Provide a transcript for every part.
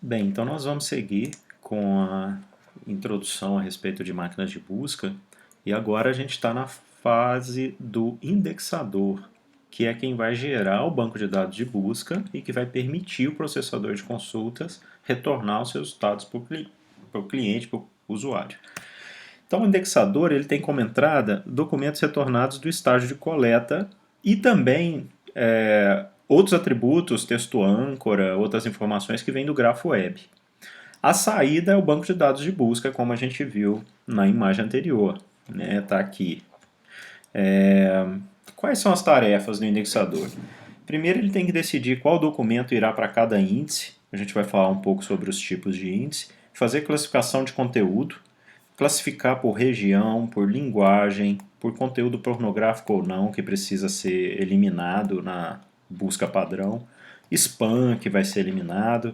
Bem, então nós vamos seguir com a introdução a respeito de máquinas de busca e agora a gente está na fase do indexador, que é quem vai gerar o banco de dados de busca e que vai permitir o processador de consultas retornar os resultados para o cliente, para o usuário. Então o indexador ele tem como entrada documentos retornados do estágio de coleta e também outros atributos, texto âncora, outras informações que vêm do grafo web. A saída é o banco de dados de busca, como a gente viu na imagem anterior. Tá aqui. Quais são as tarefas do indexador? Primeiro, ele tem que decidir qual documento irá para cada índice. A gente vai falar um pouco sobre os tipos de índice. Fazer classificação de conteúdo. Classificar por região, por linguagem, por conteúdo pornográfico ou não, que precisa ser eliminado na busca padrão. Spam, que vai ser eliminado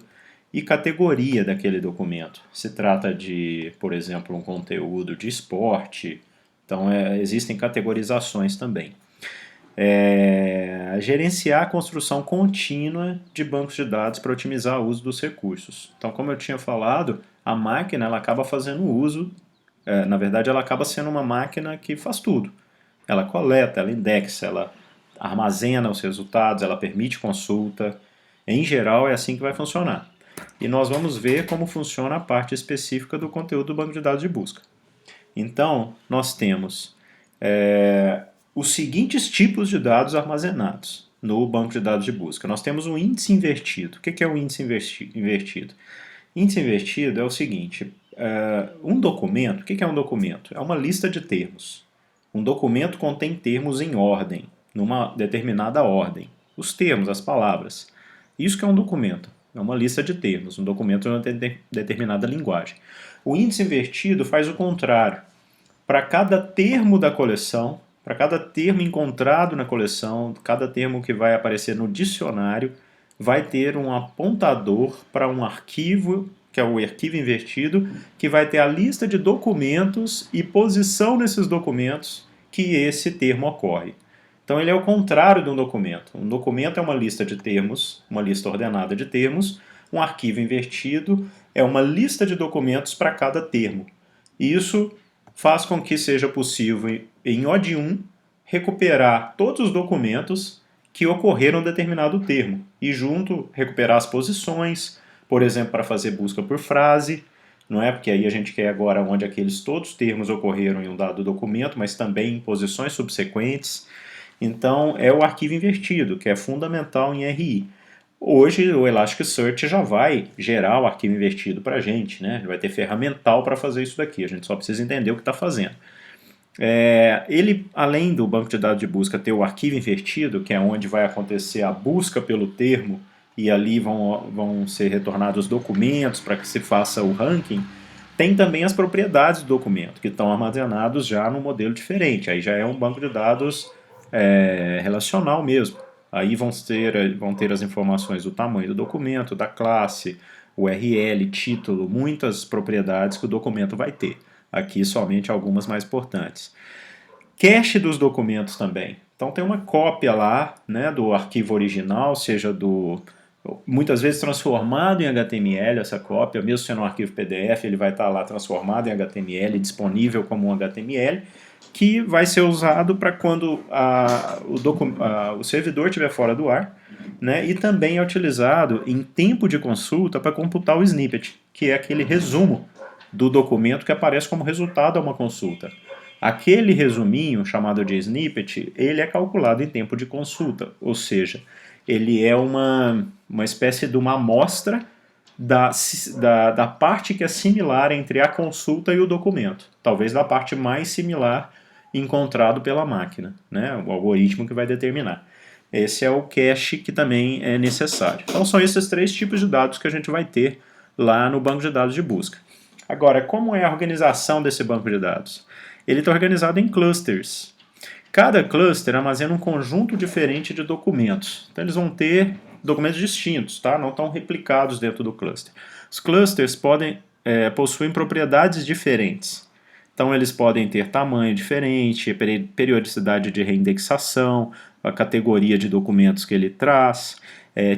e categoria daquele documento. Se trata de, por exemplo, um conteúdo de esporte, então existem categorizações também. Gerenciar a construção contínua de bancos de dados para otimizar o uso dos recursos. Então, como eu tinha falado, a máquina ela acaba fazendo uso, na verdade ela acaba sendo uma máquina que faz tudo. Ela coleta, ela indexa, ela armazena os resultados, ela permite consulta. Em geral é assim que vai funcionar. E nós vamos ver como funciona a parte específica do conteúdo do banco de dados de busca. Então, nós temos os seguintes tipos de dados armazenados no banco de dados de busca. Nós temos o índice invertido. O que é o índice invertido? Índice invertido é o seguinte, um documento, o que é um documento? É uma lista de termos. Um documento contém termos em ordem, numa determinada ordem. Os termos, as palavras. Isso que é um documento. É uma lista de termos, um documento de uma determinada linguagem. O índice invertido faz o contrário. Para cada termo da coleção, para cada termo encontrado na coleção, cada termo que vai aparecer no dicionário, vai ter um apontador para um arquivo, que é o arquivo invertido, que vai ter a lista de documentos e posição nesses documentos que esse termo ocorre. Então ele é o contrário de um documento. Um documento é uma lista de termos, uma lista ordenada de termos. Um arquivo invertido é uma lista de documentos para cada termo. E isso faz com que seja possível, em OD1, recuperar todos os documentos que ocorreram em determinado termo. E junto, recuperar as posições, por exemplo, para fazer busca por frase, não é? Porque aí a gente quer agora onde aqueles todos os termos ocorreram em um dado documento, mas também em posições subsequentes. Então, é o arquivo invertido, que é fundamental em RI. Hoje, o Elasticsearch já vai gerar o arquivo invertido para a gente, né? Ele vai ter ferramental para fazer isso daqui, a gente só precisa entender o que está fazendo. Ele, além do banco de dados de busca ter o arquivo invertido, que é onde vai acontecer a busca pelo termo, e ali vão ser retornados documentos para que se faça o ranking, tem também as propriedades do documento, que estão armazenados já num modelo diferente. Aí já é um banco de dados relacional mesmo. Aí vão ter as informações do tamanho do documento, da classe, URL, título, muitas propriedades que o documento vai ter. Aqui somente algumas mais importantes. Cache dos documentos também. Então tem uma cópia lá, né, do arquivo original, seja muitas vezes transformado em HTML essa cópia, mesmo sendo um arquivo PDF, ele vai estar lá transformado em HTML, disponível como um HTML, que vai ser usado para quando o servidor estiver fora do ar, né, e também é utilizado em tempo de consulta para computar o snippet, que é aquele resumo do documento que aparece como resultado a uma consulta. Aquele resuminho, chamado de snippet, ele é calculado em tempo de consulta, ou seja, ele é uma espécie de uma amostra da parte que é similar entre a consulta e o documento. Talvez da parte mais similar encontrado pela máquina, né? O algoritmo que vai determinar. Esse é o cache que também é necessário. Então são esses três tipos de dados que a gente vai ter lá no banco de dados de busca. Agora, como é a organização desse banco de dados? Ele está organizado em clusters. Cada cluster armazena um conjunto diferente de documentos. Então eles vão ter documentos distintos, tá? Não estão replicados dentro do cluster. Os clusters possuem propriedades diferentes. Então eles podem ter tamanho diferente, periodicidade de reindexação, a categoria de documentos que ele traz,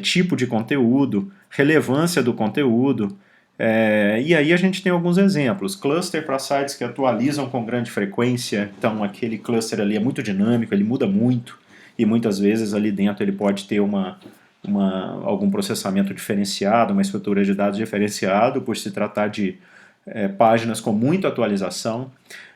tipo de conteúdo. relevância do conteúdo. E aí a gente tem alguns exemplos. Cluster para sites que atualizam com grande frequência, então aquele cluster ali é muito dinâmico, ele muda muito, e muitas vezes ali dentro ele pode ter algum processamento diferenciado, uma estrutura de dados diferenciado, por se tratar de páginas com muita atualização.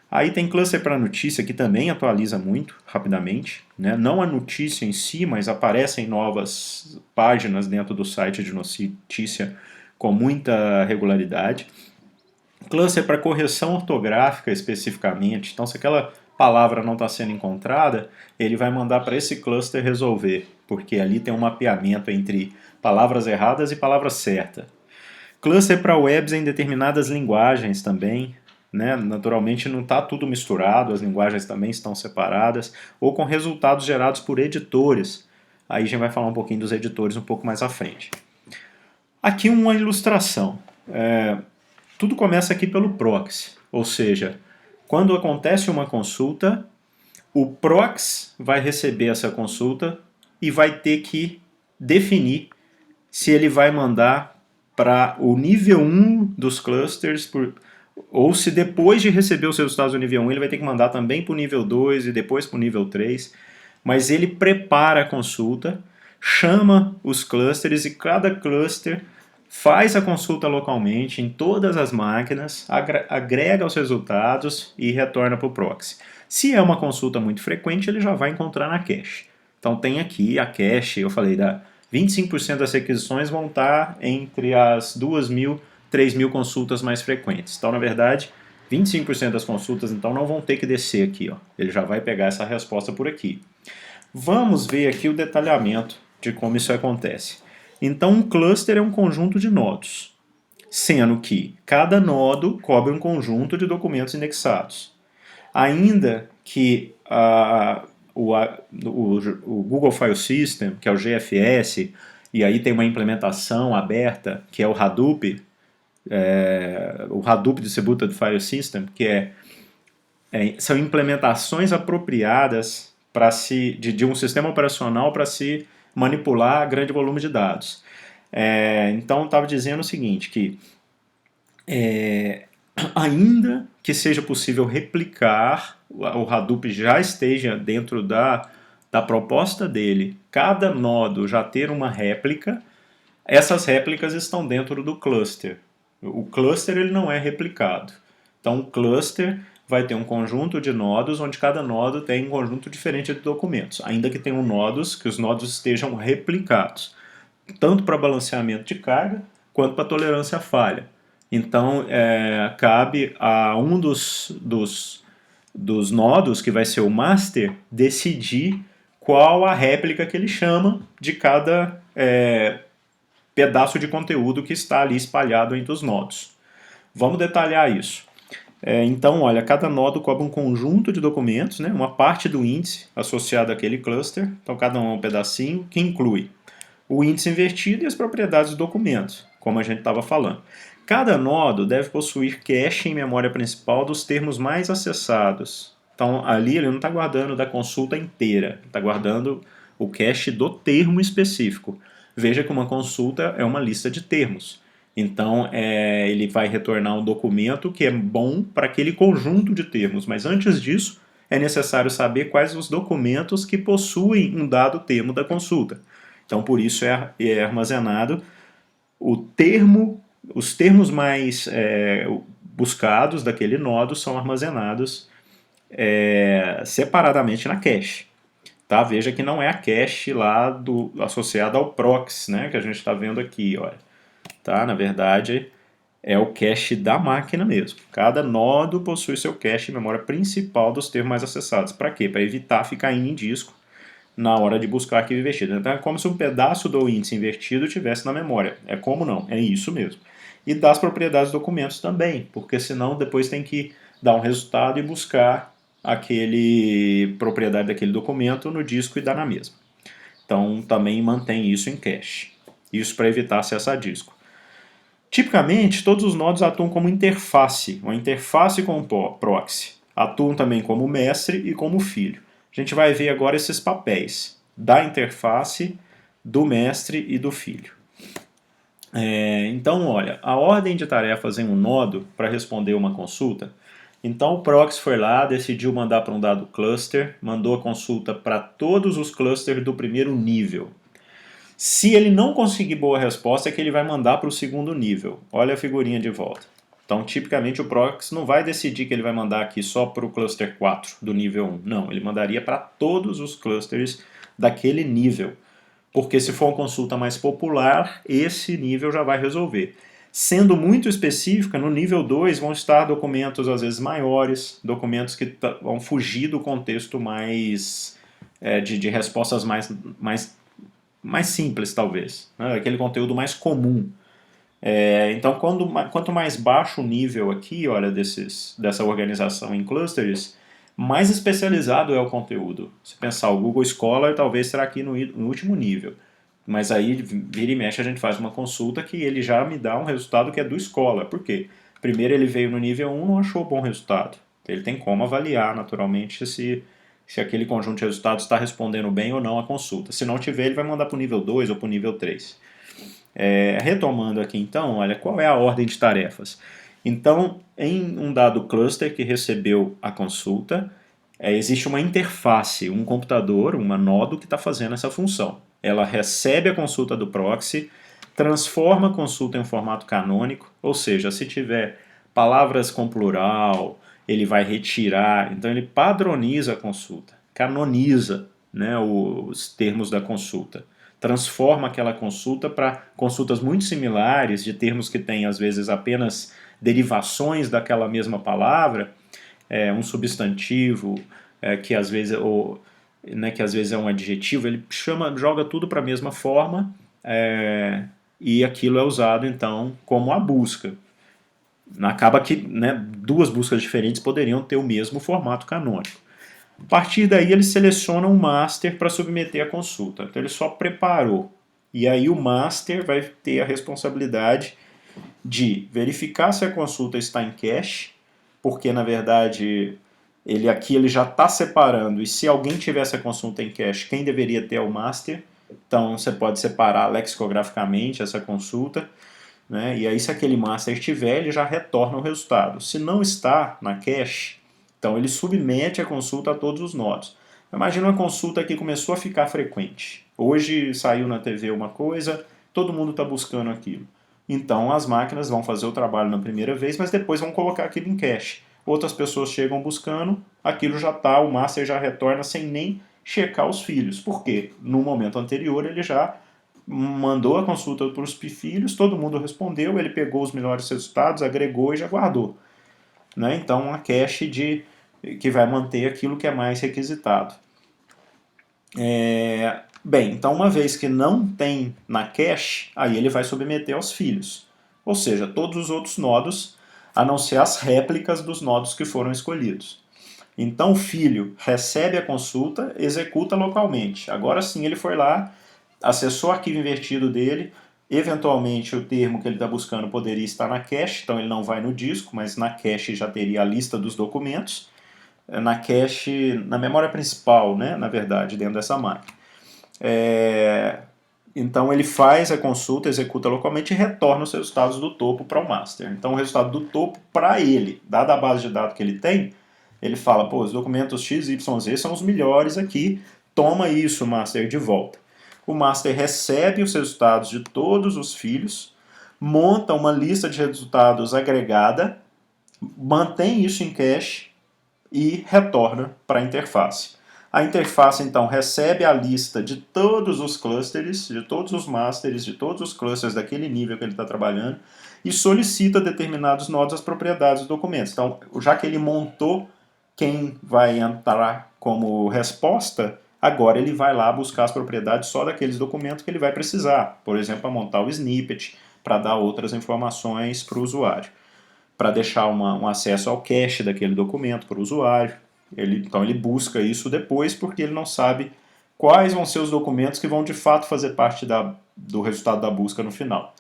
Aí tem cluster para notícia, que também atualiza muito rapidamente, né? Não a notícia em si, mas aparecem novas páginas dentro do site de notícia com muita regularidade. Cluster para correção ortográfica especificamente, então se aquela palavra não está sendo encontrada, ele vai mandar para esse cluster resolver, porque ali tem um mapeamento entre palavras erradas e palavras certas. Cluster para webs em determinadas linguagens também, né? Naturalmente não está tudo misturado, as linguagens também estão separadas, ou com resultados gerados por editores. Aí a gente vai falar um pouquinho dos editores um pouco mais à frente. Aqui uma ilustração. Tudo começa aqui pelo proxy, ou seja, quando acontece uma consulta, o proxy vai receber essa consulta e vai ter que definir se ele vai mandar para o nível 1 dos clusters, ou se depois de receber os resultados do nível 1, ele vai ter que mandar também para o nível 2 e depois para o nível 3. Mas ele prepara a consulta, chama os clusters e cada cluster faz a consulta localmente em todas as máquinas, agrega os resultados e retorna para o proxy. Se é uma consulta muito frequente, ele já vai encontrar na cache. Então tem aqui a cache, eu falei, 25% das requisições vão estar entre as 2.000, 3.000 consultas mais frequentes. Então, na verdade, 25% das consultas então não vão ter que descer aqui. Ó. Ele já vai pegar essa resposta por aqui. Vamos ver aqui o detalhamento de como isso acontece. Então, um cluster é um conjunto de nodos, sendo que cada nodo cobre um conjunto de documentos indexados. Ainda que o Google File System, que é o GFS, e aí tem uma implementação aberta, que é o Hadoop, o Hadoop Distributed File System, que são implementações apropriadas de um sistema operacional para se manipular grande volume de dados. Então, estava dizendo o seguinte, que ainda que seja possível replicar, o Hadoop já esteja dentro da proposta dele, cada nodo já ter uma réplica, essas réplicas estão dentro do cluster. O cluster ele não é replicado. Então, o cluster vai ter um conjunto de nodos, onde cada nodo tem um conjunto diferente de documentos, ainda que tenham nodos, que os nodos estejam replicados, tanto para balanceamento de carga, quanto para tolerância à falha. Então, cabe a um dos nodos, que vai ser o master, decidir qual a réplica que ele chama de cada pedaço de conteúdo que está ali espalhado entre os nodos. Vamos detalhar isso. Então, olha, cada nodo cobre um conjunto de documentos, né, uma parte do índice associado àquele cluster, então cada um é um pedacinho, que inclui o índice invertido e as propriedades do documento, como a gente estava falando. Cada nodo deve possuir cache em memória principal dos termos mais acessados. Então, ali ele não está guardando da consulta inteira, está guardando o cache do termo específico. Veja que uma consulta é uma lista de termos. Então, ele vai retornar um documento que é bom para aquele conjunto de termos, mas antes disso, é necessário saber quais os documentos que possuem um dado termo da consulta. Então, por isso é armazenado os termos mais buscados daquele nodo são armazenados separadamente na cache. Tá? Veja que não é a cache lá associada ao proxy, né, que a gente está vendo aqui. Olha. Tá? Na verdade, é o cache da máquina mesmo. Cada nodo possui seu cache em memória principal dos termos mais acessados. Para quê? Para evitar ficar indo em disco na hora de buscar arquivo invertido. Então é como se um pedaço do índice invertido tivesse na memória. É como não? É isso mesmo. E das propriedades dos documentos também, porque senão depois tem que dar um resultado e buscar aquele propriedade daquele documento no disco e dar na mesma. Então também mantém isso em cache. Isso para evitar acesso a disco. Tipicamente, todos os nodos atuam como interface, uma interface com o proxy. Atuam também como mestre e como filho. A gente vai ver agora esses papéis da interface, do mestre e do filho. Então, olha, a ordem de tarefas em um nodo para responder uma consulta. Então, o proxy foi lá, decidiu mandar para um dado cluster, mandou a consulta para todos os clusters do primeiro nível. Se ele não conseguir boa resposta, é que ele vai mandar para o segundo nível. Olha a figurinha de volta. Então, tipicamente, o proxy não vai decidir que ele vai mandar aqui só para o cluster 4 do nível 1. Não, ele mandaria para todos os clusters daquele nível. Porque se for uma consulta mais popular, esse nível já vai resolver. Sendo muito específica, no nível 2 vão estar documentos às vezes maiores, documentos que vão fugir do contexto mais de respostas mais simples, talvez. Né? Aquele conteúdo mais comum. Então, quanto mais baixo o nível aqui, olha, dessa organização em clusters, mais especializado é o conteúdo. Se pensar, o Google Scholar talvez será aqui no último nível. Mas aí, vira e mexe, a gente faz uma consulta que ele já me dá um resultado que é do Scholar. Por quê? Primeiro ele veio no nível 1 e não achou bom resultado. Ele tem como avaliar, naturalmente, se aquele conjunto de resultados está respondendo bem ou não a consulta. Se não tiver, ele vai mandar para o nível 2 ou para o nível 3. Retomando aqui então, olha, qual é a ordem de tarefas? Então, em um dado cluster que recebeu a consulta, existe uma interface, um computador, uma nodo que está fazendo essa função. Ela recebe a consulta do proxy, transforma a consulta em um formato canônico, ou seja, se tiver palavras com plural, ele vai retirar, então ele padroniza a consulta, canoniza, né, os termos da consulta. Transforma aquela consulta para consultas muito similares, de termos que têm às vezes apenas derivações daquela mesma palavra, um substantivo, que às vezes que às vezes é um adjetivo, ele joga tudo para a mesma forma, e aquilo é usado então como a busca. Acaba que, né, duas buscas diferentes poderiam ter o mesmo formato canônico. A partir daí ele seleciona um master para submeter a consulta. Então ele só preparou. E aí o master vai ter a responsabilidade de verificar se a consulta está em cache, porque na verdade ele já está separando, e se alguém tivesse a consulta em cache, quem deveria ter é o master. Então você pode separar lexicograficamente essa consulta, né? E aí se aquele master estiver, ele já retorna o resultado. Se não está na cache, então ele submete a consulta a todos os nodos. Imagina uma consulta que começou a ficar frequente. Hoje saiu na TV uma coisa, todo mundo está buscando aquilo. Então as máquinas vão fazer o trabalho na primeira vez, mas depois vão colocar aquilo em cache. Outras pessoas chegam buscando, aquilo já está, o master já retorna sem nem checar os filhos. Por quê? No momento anterior ele já mandou a consulta para os filhos, todo mundo respondeu, ele pegou os melhores resultados, agregou e já guardou. Né? Então, uma cache que vai manter aquilo que é mais requisitado. Bem, então uma vez que não tem na cache, aí ele vai submeter aos filhos. Ou seja, todos os outros nodos, a não ser as réplicas dos nodos que foram escolhidos. Então o filho recebe a consulta, executa localmente. Agora sim ele foi lá, acessou o arquivo invertido dele, eventualmente o termo que ele está buscando poderia estar na cache, então ele não vai no disco, mas na cache já teria a lista dos documentos, na cache, na memória principal, né, na verdade, dentro dessa máquina. Então ele faz a consulta, executa localmente e retorna os resultados do topo para o master. Então o resultado do topo para ele, dada a base de dados que ele tem, ele fala, pô, os documentos X, Y, Z são os melhores aqui, toma isso, master, de volta. O master recebe os resultados de todos os filhos, monta uma lista de resultados agregada, mantém isso em cache e retorna para a interface. A interface, então, recebe a lista de todos os clusters, de todos os masters, de todos os clusters daquele nível que ele está trabalhando e solicita determinados nodos as propriedades dos documentos. Então, já que ele montou quem vai entrar como resposta, agora ele vai lá buscar as propriedades só daqueles documentos que ele vai precisar. Por exemplo, para montar o snippet, para dar outras informações para o usuário, para deixar um acesso ao cache daquele documento para o usuário. Então ele busca isso depois porque ele não sabe quais vão ser os documentos que vão de fato fazer parte do resultado da busca no final.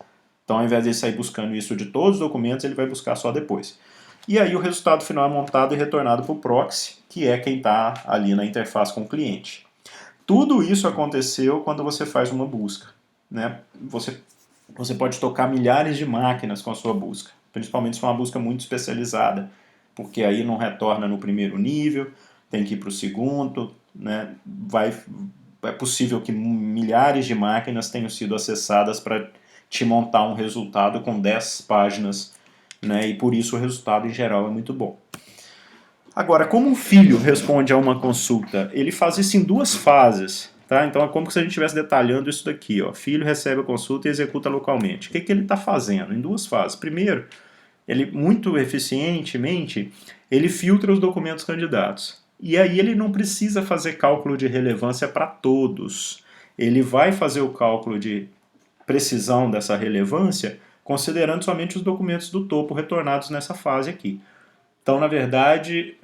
Então ao invés de ele sair buscando isso de todos os documentos, ele vai buscar só depois. E aí o resultado final é montado e retornado para o proxy, que é quem está ali na interface com o cliente. Tudo isso aconteceu quando você faz uma busca. Né? Você Você pode tocar milhares de máquinas com a sua busca, principalmente se for uma busca muito especializada, porque aí não retorna no primeiro nível, tem que ir para o segundo, né? É possível que milhares de máquinas tenham sido acessadas para te montar um resultado com 10 páginas, né? E por isso o resultado em geral é muito bom. Agora, como um filho responde a uma consulta? Ele faz isso em duas fases. Tá? Então é como se a gente estivesse detalhando isso daqui. Ó. Filho recebe a consulta e executa localmente. O que ele está fazendo? Em duas fases. Primeiro, ele muito eficientemente, ele filtra os documentos candidatos. E aí ele não precisa fazer cálculo de relevância para todos. Ele vai fazer o cálculo de precisão dessa relevância considerando somente os documentos do topo retornados nessa fase aqui. Então, na verdade,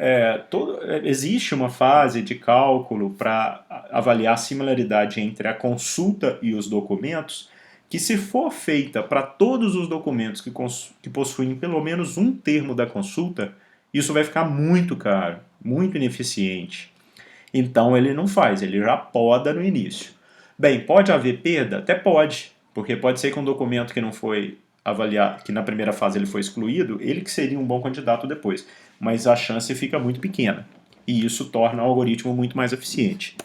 existe uma fase de cálculo para avaliar a similaridade entre a consulta e os documentos, que se for feita para todos os documentos que possuem pelo menos um termo da consulta, isso vai ficar muito caro, muito ineficiente. Então ele não faz, ele já poda no início. Bem, pode haver perda? Até pode, porque pode ser que um documento que não foi avaliado, que na primeira fase ele foi excluído, ele que seria um bom candidato depois. Mas a chance fica muito pequena. E isso torna o algoritmo muito mais eficiente.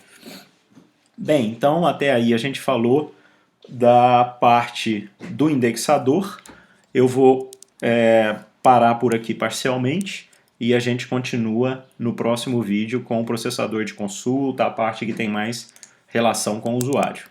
Bem, então até aí a gente falou da parte do indexador. Eu vou parar por aqui parcialmente e a gente continua no próximo vídeo com o processador de consulta, a parte que tem mais relação com o usuário.